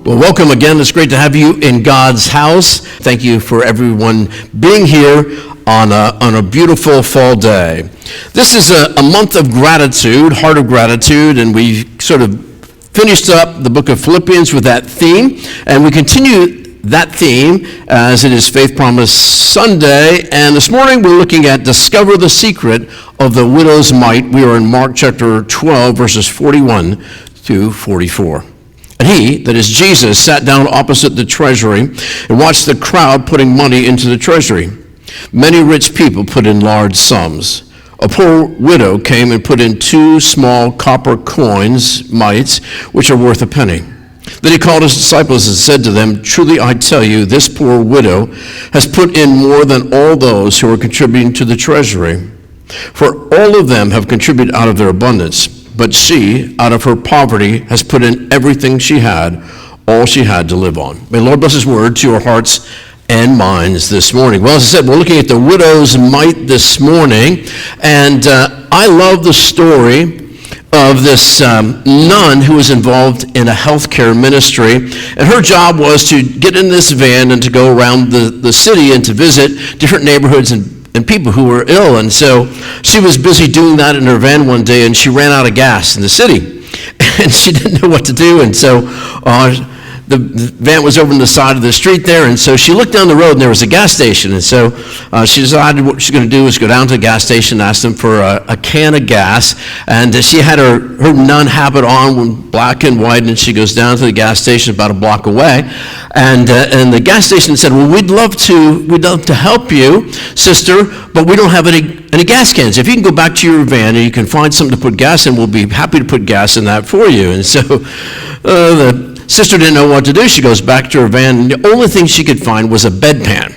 Well, welcome again. It's great to have you in God's house. Thank you for everyone being here on a beautiful fall day. This is a month of gratitude, heart of gratitude, and we sort of finished up the book of Philippians with that theme, and we continue that theme as it is Faith Promise Sunday. And this morning we're looking at Discover the Secret of the Widow's Mite. We are in Mark chapter 12, verses 41 to 44. And he, that is Jesus, sat down opposite the treasury and watched the crowd putting money into the treasury. Many rich people put in large sums. A poor widow came and put in 2 small copper coins, mites, which are worth a penny. Then he called his disciples and said to them, "Truly I tell you, this poor widow has put in more than all those who are contributing to the treasury. For all of them have contributed out of their abundance. But she, out of her poverty, has put in everything she had, all she had to live on." May the Lord bless his word to your hearts and minds this morning. Well, as I said, we're looking at the widow's mite this morning. And I love the story of this nun who was involved in a healthcare ministry. And her job was to get in this van and to go around the city and to visit different neighborhoods and people who were ill. And so she was busy doing that in her van one day, and she ran out of gas in the city. And she didn't know what to do, and so the van was over on the side of the street there, and so she looked down the road, and there was a gas station. And so she decided what she's going to do is go down to the gas station and ask them for a can of gas. And she had her nun habit on, black and white, and she goes down to the gas station about a block away. And the gas station said, "Well, we'd love to help you, sister, but we don't have any gas cans. If you can go back to your van and you can find something to put gas in, we'll be happy to put gas in that for you." And so the sister didn't know what to do. She goes back to her van, and the only thing she could find was a bedpan.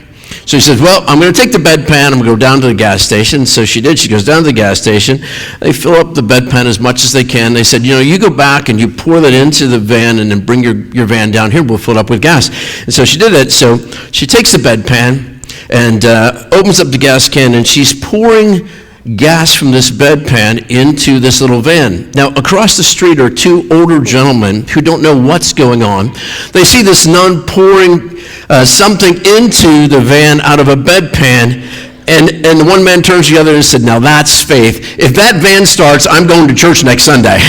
So she says, "Well, I'm going to take the bedpan. I'm going to go down to the gas station." So she did. She goes down to the gas station. They fill up the bedpan as much as they can. They said, "You go back and you pour that into the van and then bring your van down here. We'll fill it up with gas." And so she did it. So she takes the bedpan and opens up the gas can, and she's pouring gas from this bedpan into this little van. Now, across the street are 2 older gentlemen who don't know what's going on. They see this nun pouring something into the van out of a bedpan, and the one man turns to the other and said, "Now that's faith. If that van starts, I'm going to church next Sunday."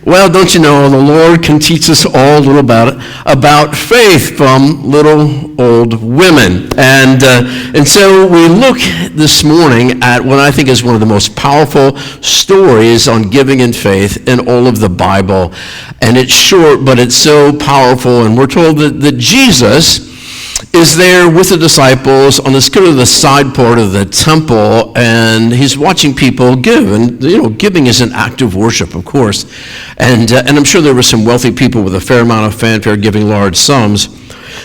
Well, don't you know, the Lord can teach us all a little about faith from little old women. And so we look this morning at what I think is one of the most powerful stories on giving and faith in all of the Bible. And it's short, but it's so powerful. And we're told that Jesus is there with the disciples on this kind of the side part of the temple, and he's watching people give. And giving is an act of worship, of course. And I'm sure there were some wealthy people with a fair amount of fanfare giving large sums.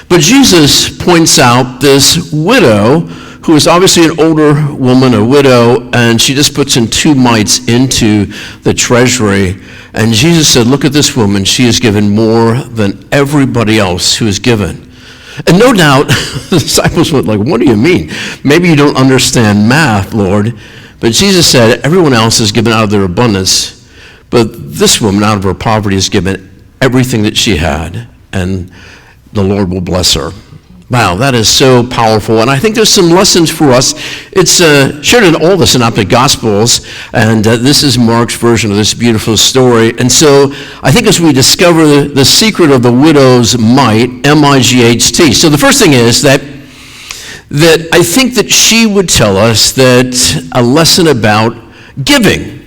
But Jesus points out this widow who is obviously an older woman, a widow, and she just puts in 2 mites into the treasury. And Jesus said, "Look at this woman. She has given more than everybody else who has given." And no doubt, the disciples went like, "What do you mean? Maybe you don't understand math, Lord." But Jesus said, everyone else has given out of their abundance, but this woman out of her poverty has given everything that she had, and the Lord will bless her. Wow, that is so powerful. And I think there's some lessons for us. It's shared in all the Synoptic Gospels, and this is Mark's version of this beautiful story. And so I think as we discover the secret of the widow's mite, M-I-G-H-T. So the first thing is that I think that she would tell us that a lesson about giving,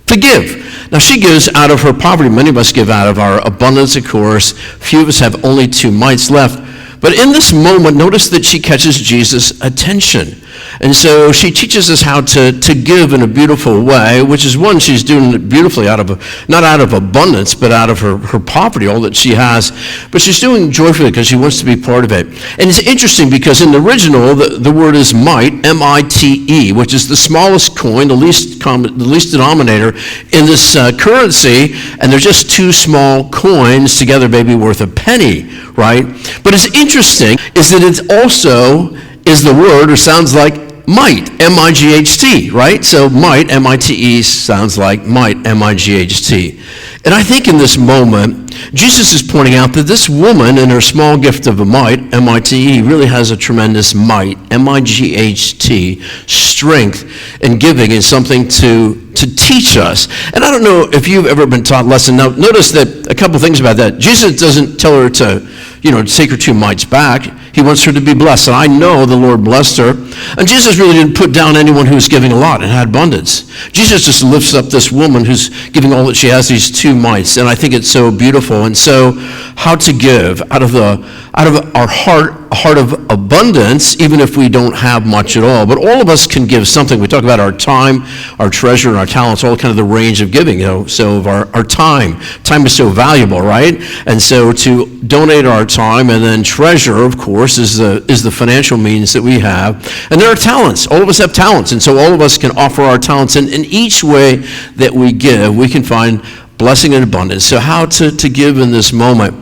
to give. Now, she gives out of her poverty. Many of us give out of our abundance, of course. Few of us have only 2 mites left. But in this moment, notice that she catches Jesus' attention. And so she teaches us how to give in a beautiful way, which is one, she's doing it beautifully not out of abundance, but out of her poverty, all that she has. But she's doing it joyfully because she wants to be part of it. And it's interesting because in the original, the word is mite, M-I-T-E, which is the smallest coin, the least denominator in this currency. And they're just 2 small coins together, maybe worth a penny, right? But it's interesting is that it also is the word, or sounds like might, M-I-G-H-T, right? So might, M-I-T-E, sounds like might, M-I-G-H-T. And I think in this moment, Jesus is pointing out that this woman in her small gift of a mite, M-I-T-E, really has a tremendous might, M-I-G-H-T, strength in giving is something to teach us. And I don't know if you've ever been taught a lesson. Now, notice that a couple things about that. Jesus doesn't tell her to, take her 2 mites back. He wants her to be blessed. And I know the Lord blessed her. And Jesus really didn't put down anyone who was giving a lot and had abundance. Jesus just lifts up this woman who's giving all that she has, these 2 mites. And I think it's so beautiful. And so how to give out of our heart of abundance, even if we don't have much at all. But all of us can give something. We talk about our time, our treasure, and our talents, all kind of the range of giving, so of our time. Time is so valuable, right? And so to donate our time, and then treasure, of course, is the financial means that we have. And there are talents. All of us have talents, and so all of us can offer our talents. And in each way that we give, we can find blessing and abundance. So how to give in this moment.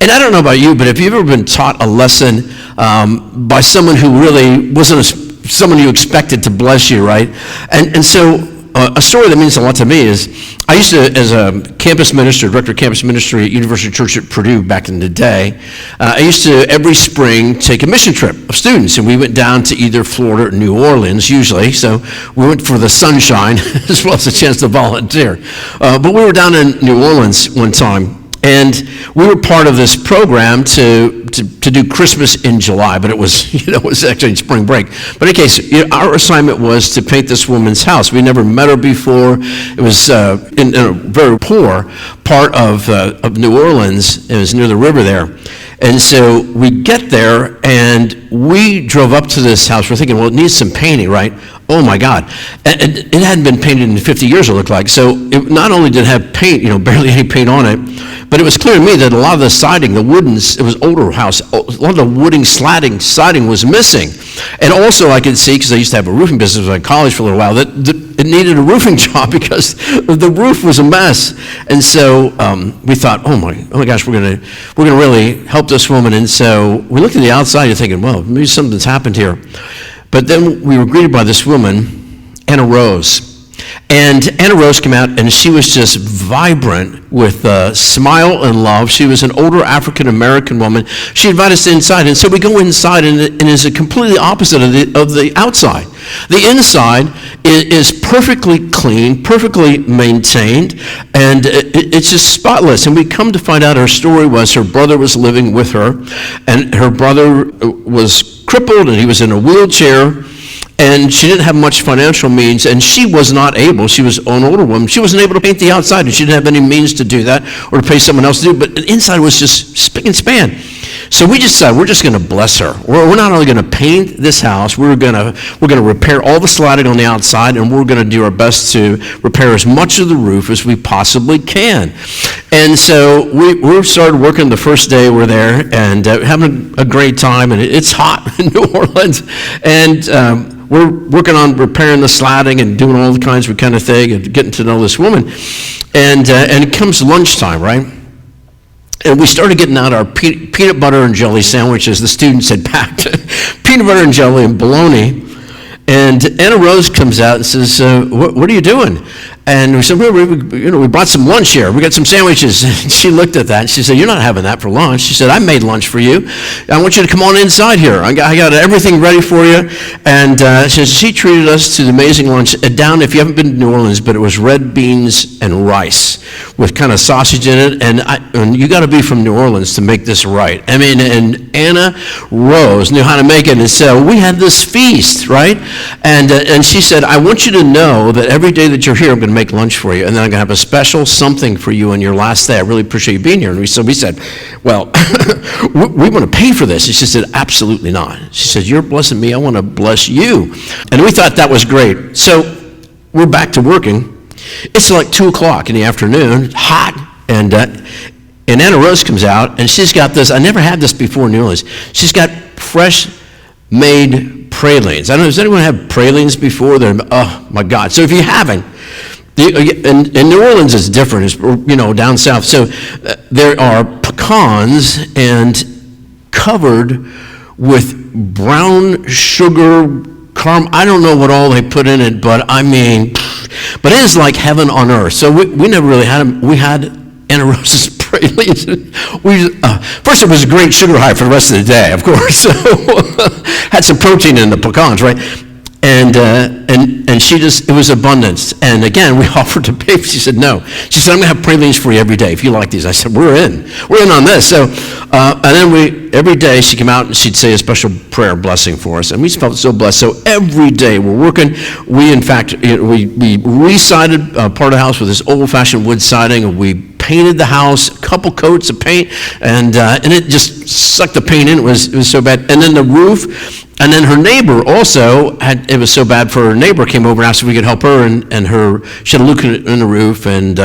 And I don't know about you, but have you ever been taught a lesson by someone who really wasn't someone you expected to bless you, right? And so a story that means a lot to me is, I used to, as a campus minister, director of campus ministry at University Church at Purdue back in the day, I used to every spring take a mission trip of students, and we went down to either Florida or New Orleans usually. So we went for the sunshine as well as a chance to volunteer. But we were down in New Orleans one time, and we were part of this program to do Christmas in July, but it was actually spring break. But in any case, our assignment was to paint this woman's house. We never met her before. It was in a very poor part of New Orleans. It was near the river there. And so we get there, and we drove up to this house. We're thinking, well, it needs some painting, right? Oh, my God. And it hadn't been painted in 50 years, it looked like. So it not only did it have paint, barely any paint on it, but it was clear to me that a lot of the siding, it was older house, a lot of the wooden siding was missing. And also I could see, because I used to have a roofing business in college for a little while, that it needed a roofing job because the roof was a mess. And so we thought, oh my gosh, we're gonna really help this woman. And so we looked at the outside and thinking, well, maybe something's happened here. But then we were greeted by this woman, Anna Rose. And Anna Rose came out, and she was just vibrant with smile and love. She was an older African-American woman. She invited us inside, and so we go inside, and it is a completely opposite of the outside. The inside is perfectly clean, perfectly maintained, and it's just spotless. And we come to find out her story was her brother was living with her, and her brother was crippled, and he was in a wheelchair. And she didn't have much financial means, and she was not able, she was an older woman, she wasn't able to paint the outside, and she didn't have any means to do that or to pay someone else to do it, but the inside was just spick and span. So we just decided we're just going to bless her. We're not only going to paint this house, we're going to repair all the sladding on the outside, and we're going to do our best to repair as much of the roof as we possibly can. And so we started working the first day we're there, and having a great time, and it's hot in New Orleans, and we're working on repairing the sladding and doing all the kinds of kind of thing and getting to know this woman. And it comes lunchtime, right? And we started getting out our peanut butter and jelly sandwiches the students had packed. Peanut butter and jelly and bologna. And Anna Rose comes out and says, what are you doing? And we said, we brought some lunch here. We got some sandwiches. And she looked at that and she said, you're not having that for lunch. She said, I made lunch for you. I want you to come on inside here. I got everything ready for you. And she treated us to the amazing lunch down, if you haven't been to New Orleans, but it was red beans and rice with kind of sausage in it. And you got to be from New Orleans to make this right. I mean, and Anna Rose knew how to make it. And so we had this feast, right? And she said, I want you to know that every day that you're here, I'm going to make lunch for you, and then I'm going to have a special something for you on your last day. I really appreciate you being here. And we said, well, we want to pay for this. And she said, absolutely not. She said, you're blessing me. I want to bless you. And we thought that was great. So we're back to working. It's like 2 o'clock in the afternoon, hot, and Anna Rose comes out, and she's got this. I never had this before in New Orleans. She's got fresh made pralines. I don't know, does anyone have pralines before? Oh my God. So if you haven't, in New Orleans it's different, it's, down south. So there are pecans and covered with brown sugar Carm, I don't know what all they put in it, but I mean, but it is like heaven on earth. So we never really had them. We had Anna Rose's pralines. First, it was a great sugar high for the rest of the day, of course. So had some protein in the pecans, right? And she just, it was abundance. And again, we offered to pay. She said no. She said, I'm going to have pralines for you every day if you like these. I said, we're in on this. So, and then every day she came out and she'd say a special prayer blessing for us. And we felt so blessed. So every day we're working. We, in fact, we re-sided part of the house with this old-fashioned wood siding. We painted the house, a couple coats of paint, and it just sucked the paint in. It was so bad. And then the roof. And then her neighbor also it was so bad for her neighbor, came over and asked if we could help her, and she had a leak in the roof, and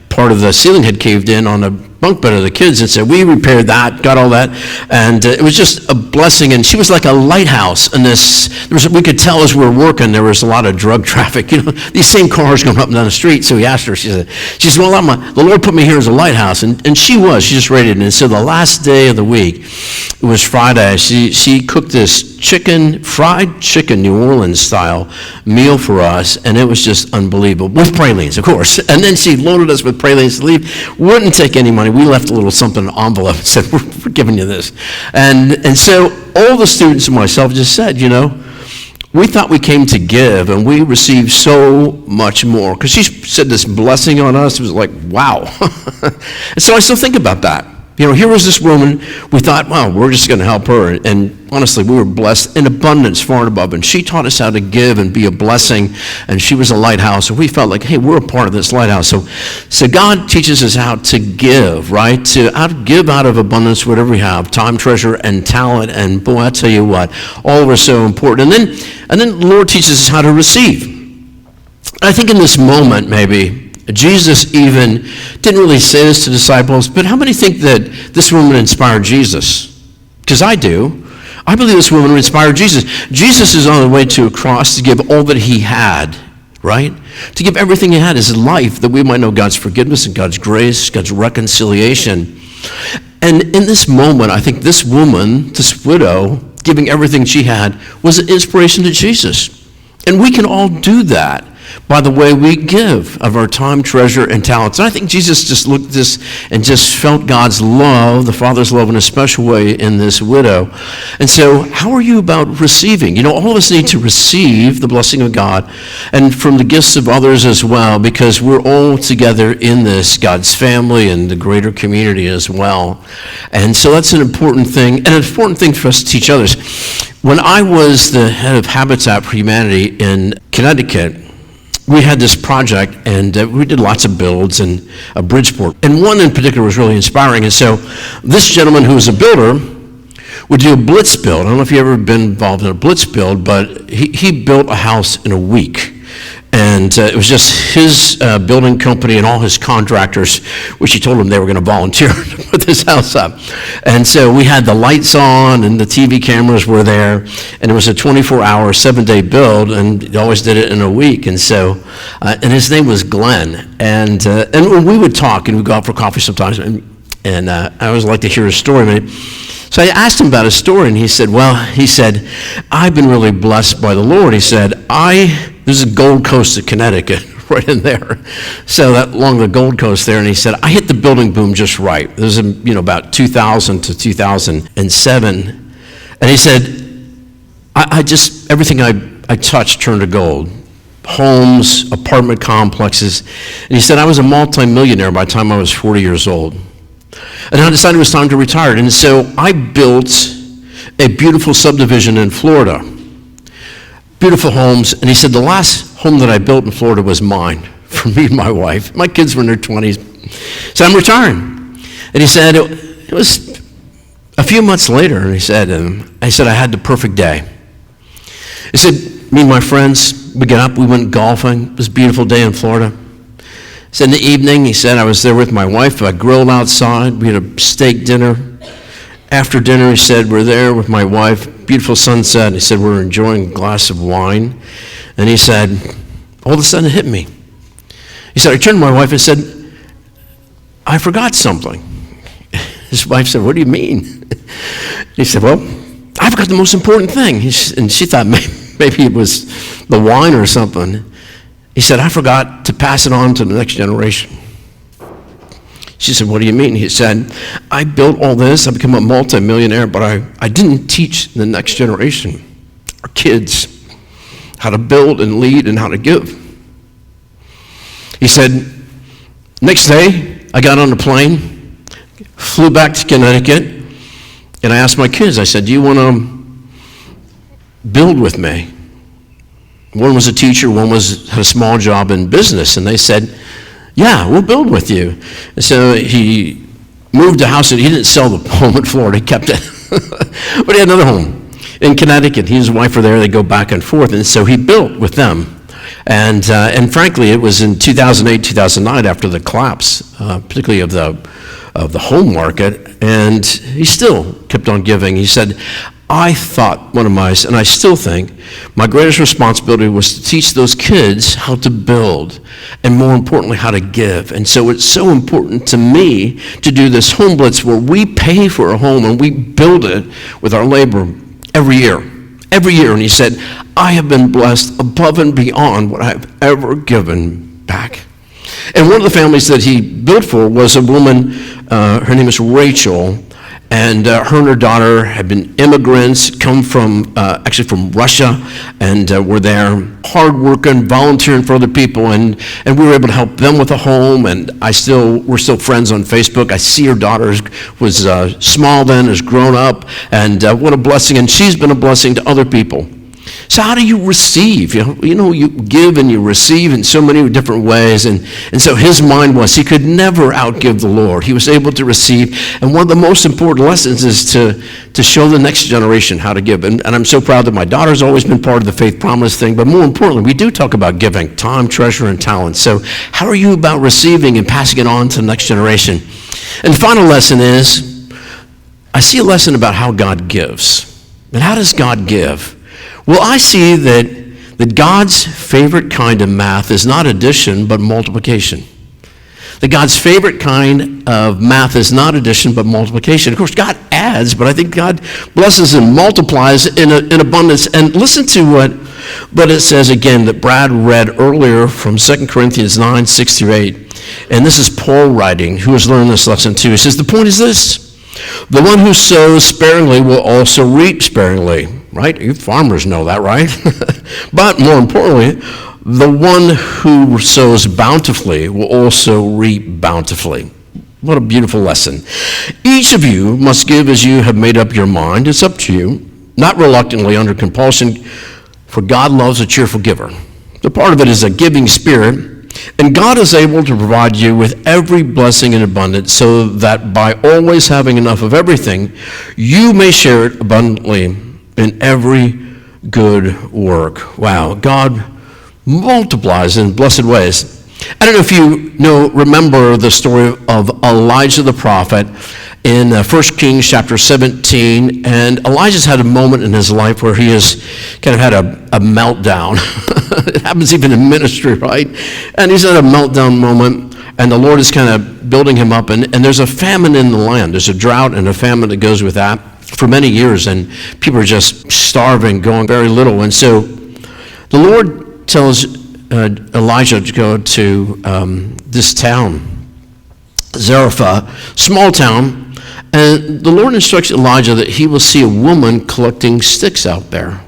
part of the ceiling had caved in on the bunk bed of the kids, and said, we repaired that, got all that, and it was just a blessing. And she was like a lighthouse in this. We could tell as we were working, there was a lot of drug traffic, these same cars going up and down the street. So he asked her, she said, well, the Lord put me here as a lighthouse, and she just rated it. And so the last day of the week, it was Friday, she cooked this fried chicken, New Orleans style meal for us, and it was just unbelievable, with pralines, of course. And then she loaded us with pralines to leave, wouldn't take any money. We left a little something in an envelope and said, we're giving you this. And so all the students and myself just said, we thought we came to give, and we received so much more. Because she said this blessing on us, it was like, wow. And so I still think about that. Here was this woman, we thought, well, we're just going to help her. And honestly, we were blessed in abundance, far and above. And she taught us how to give and be a blessing. And she was a lighthouse. And we felt like, hey, we're a part of this lighthouse. So God teaches us how to give, right? To give out of abundance whatever we have, time, treasure, and talent. And boy, I tell you what, all of it is so important. And then the Lord teaches us how to receive. I think in this moment, maybe, Jesus even didn't really say this to disciples, but how many think that this woman inspired Jesus? Because I do. I believe this woman inspired Jesus. Jesus is on the way to a cross to give all that he had, right? To give everything he had, his life, that we might know God's forgiveness and God's grace, God's reconciliation. And in this moment, I think this woman, this widow, giving everything she had, was an inspiration to Jesus. And we can all do that by the way we give of our time, treasure, and talents. And I think Jesus just looked at this and just felt God's love, the Father's love, in a special way in this widow. And so how are you about receiving? All of us need to receive the blessing of God and from the gifts of others as well, because we're all together in this, God's family and the greater community as well. And so that's an important thing, and an important thing for us to teach others. When I was the head of Habitat for Humanity in Connecticut, we had this project, and we did lots of builds in Bridgeport. And one in particular was really inspiring. And so this gentleman who was a builder would do a blitz build. I don't know if you've ever been involved in a blitz build, but he built a house in a week. And it was just his building company and all his contractors, which he told them they were going to volunteer to put this house up. And so we had the lights on and the TV cameras were there, and it was a 24-hour, 7-day build, and he always did it in a week. And so, and his name was Glenn. And when we would talk, and we'd go out for coffee sometimes, and I always like to hear his story. So I asked him about his story, and he said, I've been really blessed by the Lord. He said, there's a Gold Coast of Connecticut right in there. So that along the Gold Coast there, and he said, I hit the building boom just right. It was about 2000 to 2007. And he said, I just, everything I touched turned to gold. Homes, apartment complexes. And he said, I was a multimillionaire by the time I was 40 years old. And I decided it was time to retire. And so I built a beautiful subdivision in Florida. Beautiful homes. And he said, the last home that I built in Florida was mine, for me and my wife. My kids were in their 20s. So I'm retiring. And he said, it was a few months later, and he said, I had the perfect day. He said, me and my friends, we got up, we went golfing. It was a beautiful day in Florida. He said in the evening, he said, I was there with my wife. I grilled outside. We had a steak dinner. After dinner, he said, we're there with my wife. Beautiful sunset. He said, we're enjoying a glass of wine. And he said, all of a sudden it hit me. He said, I turned to my wife and said, I forgot something. His wife said, what do you mean? He said, well, I forgot the most important thing. And she thought, Maybe it was the wine or something. He said, I forgot to pass it on to the next generation. She said, what do you mean? He said, I built all this, I became a multimillionaire, but I didn't teach the next generation, our kids, how to build and lead and how to give. He said, next day, I got on a plane, flew back to Connecticut, and I asked my kids, I said, do you want to build with me? One was a teacher, one had a small job in business, and they said, yeah, we'll build with you. And so he moved a house, and he didn't sell the home in Florida, he kept it. But he had another home in Connecticut. He and his wife were there, they go back and forth, and so he built with them. And frankly, it was in 2008, 2009, after the collapse, particularly of the home market, and he still kept on giving. He said, I thought and I still think, my greatest responsibility was to teach those kids how to build, and more importantly, how to give. And so it's so important to me to do this home blitz where we pay for a home and we build it with our labor every year. And he said, I have been blessed above and beyond what I've ever given back. And one of the families that he built for was a woman, her name is Rachel, and her and her daughter had been immigrants, come from, actually from Russia, and were there hard-working, volunteering for other people, and we were able to help them with a home, and we're still friends on Facebook. I see her daughter was small then, has grown up, and what a blessing, and she's been a blessing to other people. So how do you receive? You know, you give and you receive in so many different ways. And so his mind was he could never outgive the Lord. He was able to receive. And one of the most important lessons is to show the next generation how to give. And I'm so proud that my daughter's always been part of the Faith Promise thing. But more importantly, we do talk about giving, time, treasure, and talent. So how are you about receiving and passing it on to the next generation? And the final lesson is, I see a lesson about how God gives. And how does God give? Well, I see that God's favorite kind of math is not addition, but multiplication. That God's favorite kind of math is not addition, but multiplication. Of course, God adds, but I think God blesses and multiplies in abundance. And listen to what it says again that Brad read earlier from 2 Corinthians 9, 6 through 8. And this is Paul writing, who has learned this lesson too. He says, the point is this: the one who sows sparingly will also reap sparingly. Right? You farmers know that, right? But more importantly, the one who sows bountifully will also reap bountifully. What a beautiful lesson. Each of you must give as you have made up your mind. It's up to you, not reluctantly under compulsion, for God loves a cheerful giver. The part of it is a giving spirit, and God is able to provide you with every blessing in abundance, so that by always having enough of everything, you may share it abundantly in every good work. Wow, God multiplies in blessed ways. I don't know if you remember the story of Elijah the prophet in 1 Kings chapter 17, and Elijah's had a moment in his life where he has kind of had a meltdown. It happens even in ministry, right? And he's had a meltdown moment, and the Lord is kind of building him up, and there's a famine in the land. There's a drought and a famine that goes with that for many years, and people are just starving, going very little. And so the Lord tells Elijah to go to this town, Zarephath, small town, and the Lord instructs Elijah that he will see a woman collecting sticks out there,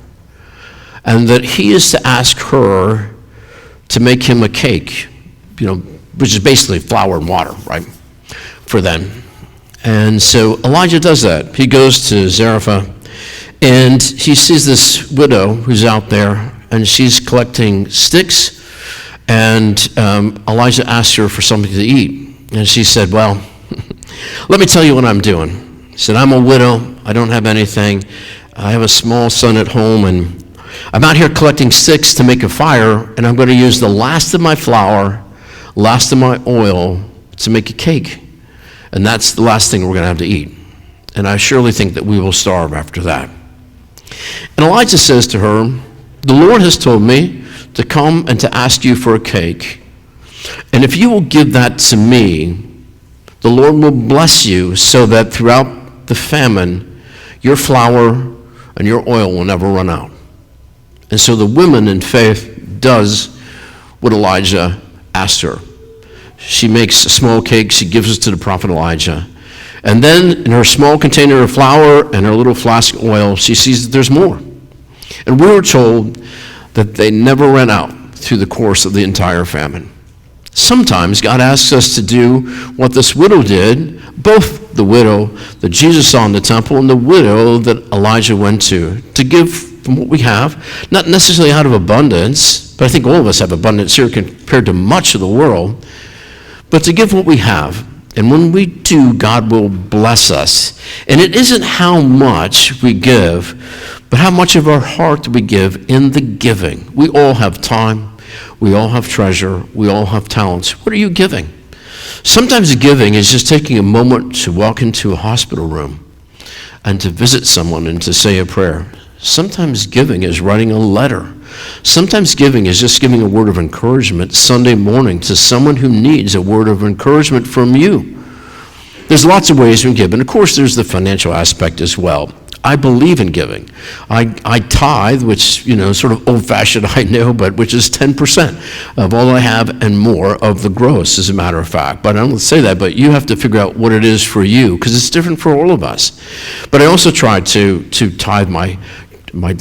and that he is to ask her to make him a cake, which is basically flour and water, right, for them. And so Elijah does that. He goes to Zarephath, and he sees this widow who's out there, and she's collecting sticks, and Elijah asks her for something to eat. And she said, well, let me tell you what I'm doing. He said, I'm a widow. I don't have anything. I have a small son at home, and I'm out here collecting sticks to make a fire, and I'm going to use the last of my flour, last of my oil to make a cake. And that's the last thing we're going to have to eat. And I surely think that we will starve after that. And Elijah says to her, the Lord has told me to come and to ask you for a cake. And if you will give that to me, the Lord will bless you so that throughout the famine, your flour and your oil will never run out. And so the woman in faith does what Elijah asked her. She makes a small cake, she gives it to the prophet Elijah. And then in her small container of flour and her little flask of oil, she sees that there's more. And we were told that they never ran out through the course of the entire famine. Sometimes God asks us to do what this widow did, both the widow that Jesus saw in the temple and the widow that Elijah went to give from what we have, not necessarily out of abundance, but I think all of us have abundance here compared to much of the world, but to give what we have. And when we do, God will bless us. And it isn't how much we give, but how much of our heart we give in the giving. We all have time. We all have treasure. We all have talents. What are you giving? Sometimes giving is just taking a moment to walk into a hospital room and to visit someone and to say a prayer. Sometimes giving is writing a letter. Sometimes giving is just giving a word of encouragement Sunday morning to someone who needs a word of encouragement from you. There's lots of ways we give, and of course there's the financial aspect as well. I believe in giving. I tithe, which, sort of old-fashioned, I know, but which is 10% of all I have and more of the gross, as a matter of fact. But I don't say that, but you have to figure out what it is for you, because it's different for all of us. But I also try to tithe my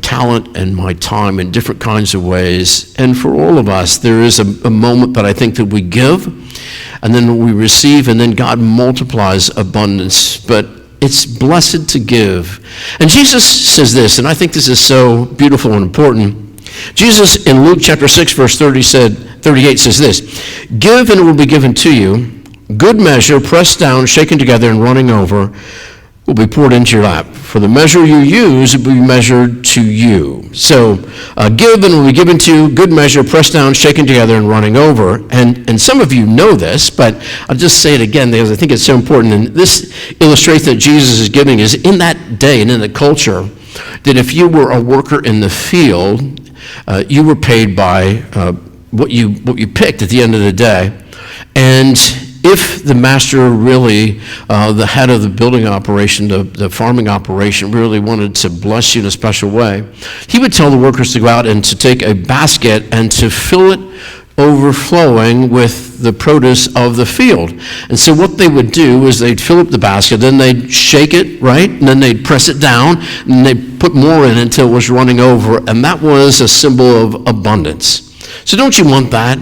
talent and my time in different kinds of ways. And for all of us, there is a moment that I think that we give, and then we receive, and then God multiplies abundance. But it's blessed to give. And Jesus says this, and I think this is so beautiful and important. Jesus in Luke chapter 6, verse 38 says this, "Give and it will be given to you, good measure, pressed down, shaken together, and running over, will be poured into your lap. For the measure you use will be measured to you." So give and it will be given to you, good measure, pressed down, shaken together, and running over. And some of you know this, but I'll just say it again because I think it's so important. And this illustration that Jesus is giving is in that day and in the culture that if you were a worker in the field, you were paid by what you picked at the end of the day. And if the master really, the head of the building operation, the farming operation, really wanted to bless you in a special way, he would tell the workers to go out and to take a basket and to fill it overflowing with the produce of the field. And so what they would do is they'd fill up the basket, then they'd shake it, right? And then they'd press it down, and they'd put more in until it was running over. And that was a symbol of abundance. So don't you want that?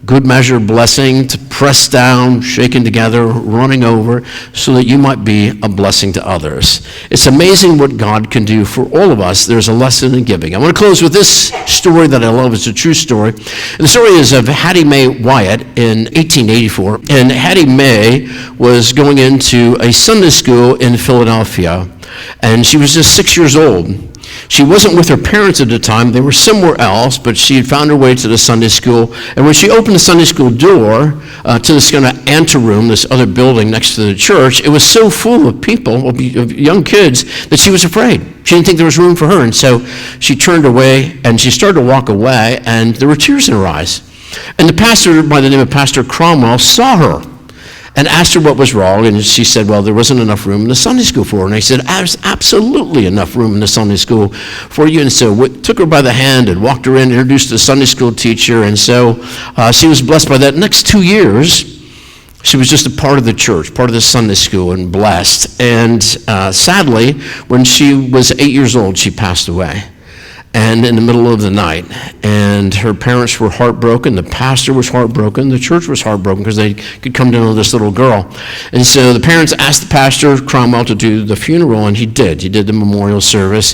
Good measure, blessing, to press down, shaken together, running over, so that you might be a blessing to others. It's amazing what God can do for all of us. There's a lesson in giving. I want to close with this story that I love. It's a true story. The story is of Hattie Mae Wyatt in 1884. And Hattie Mae was going into a Sunday school in Philadelphia, and she was just 6 years old. She wasn't with her parents at the time. They were somewhere else, but she had found her way to the Sunday school. And when she opened the Sunday school door to this kind of anteroom, this other building next to the church, it was so full of people, of young kids, that she was afraid. She didn't think there was room for her. And so she turned away, and she started to walk away, and there were tears in her eyes. And the pastor, by the name of Pastor Cromwell, saw her and asked her what was wrong, and she said, well, there wasn't enough room in the Sunday school for her. And I said, there's absolutely enough room in the Sunday school for you. And so took her by the hand and walked her in, introduced the Sunday school teacher, and so she was blessed by that. Next 2 years, she was just a part of the church, part of the Sunday school, and blessed. And sadly, when she was 8 years old, she passed away. And in the middle of the night, and her parents were heartbroken, the pastor was heartbroken, the church was heartbroken because they could come to know this little girl. And so the parents asked the pastor, Cromwell, to do the funeral, and he did. He did the memorial service.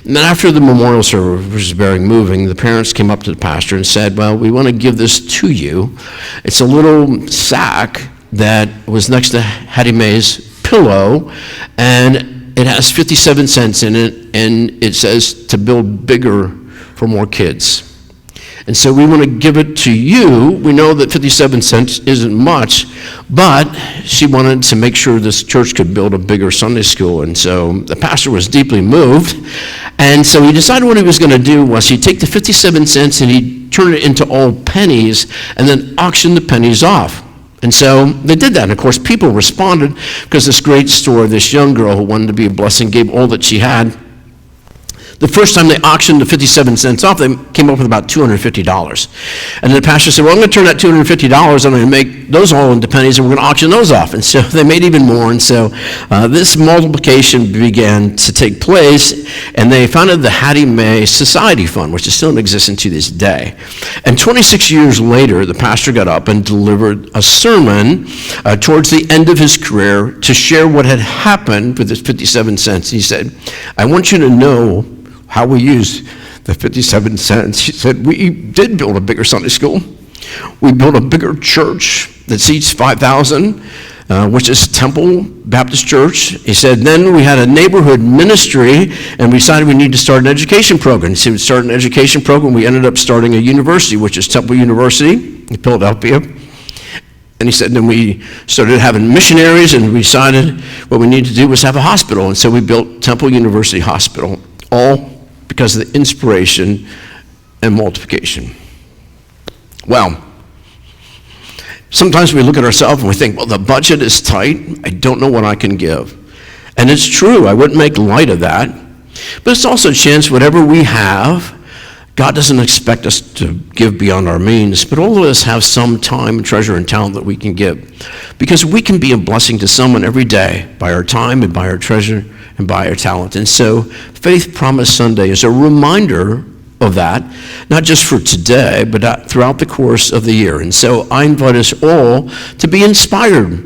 And then after the memorial service, which was very moving, the parents came up to the pastor and said, well, we want to give this to you. It's a little sack that was next to Hattie Mae's pillow, and it has 57 cents in it, and it says to build bigger for more kids. And so we want to give it to you. We know that 57 cents isn't much, but she wanted to make sure this church could build a bigger Sunday school. And so the pastor was deeply moved. And so he decided what he was going to do was he'd take the 57 cents and he'd turn it into all pennies and then auction the pennies off. And so they did that. And of course, people responded because this great story, this young girl who wanted to be a blessing, gave all that she had The first time they auctioned the 57 cents off, they came up with about $250. And then the pastor said, well, I'm going to turn that $250, I'm going to make those all into pennies, and we're going to auction those off. And so they made even more, and so this multiplication began to take place, and they founded the Hattie Mae Society Fund, which is still in existence to this day. And 26 years later, the pastor got up and delivered a sermon towards the end of his career to share what had happened with his 57 cents. He said, I want you to know how we used the 57 cents. He said, we did build a bigger Sunday school. We built a bigger church that seats 5,000, which is Temple Baptist Church. He said, then we had a neighborhood ministry, and we decided we need to start an education program. He said, we started an education program. We ended up starting a university, which is Temple University in Philadelphia. And he said, then we started having missionaries, and we decided what we needed to do was have a hospital. And so we built Temple University Hospital, all because of the inspiration and multiplication. Well, sometimes we look at ourselves and we think, well, the budget is tight. I don't know what I can give. And it's true. I wouldn't make light of that. But it's also a chance whatever we have, God doesn't expect us to give beyond our means, but all of us have some time, treasure, and talent that we can give. Because we can be a blessing to someone every day by our time and by our treasure and by our talent. And so Faith Promise Sunday is a reminder of that, not just for today, but throughout the course of the year. And so I invite us all to be inspired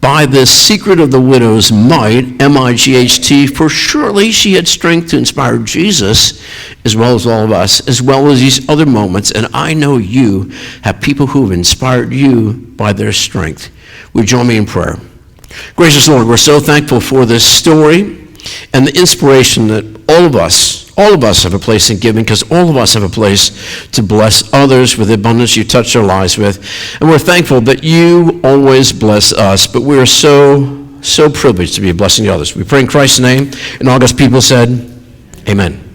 by the secret of the widow's might, M-I-G-H-T, for surely she had strength to inspire Jesus, as well as all of us, as well as these other moments. And I know you have people who have inspired you by their strength. Would you join me in prayer? Gracious Lord, we're so thankful for this story and the inspiration that all of us have a place in giving, because all of us have a place to bless others with the abundance you touch our lives with. And we're thankful that you always bless us, but we're so privileged to be a blessing to others. We pray in Christ's name, and all God's people said, amen.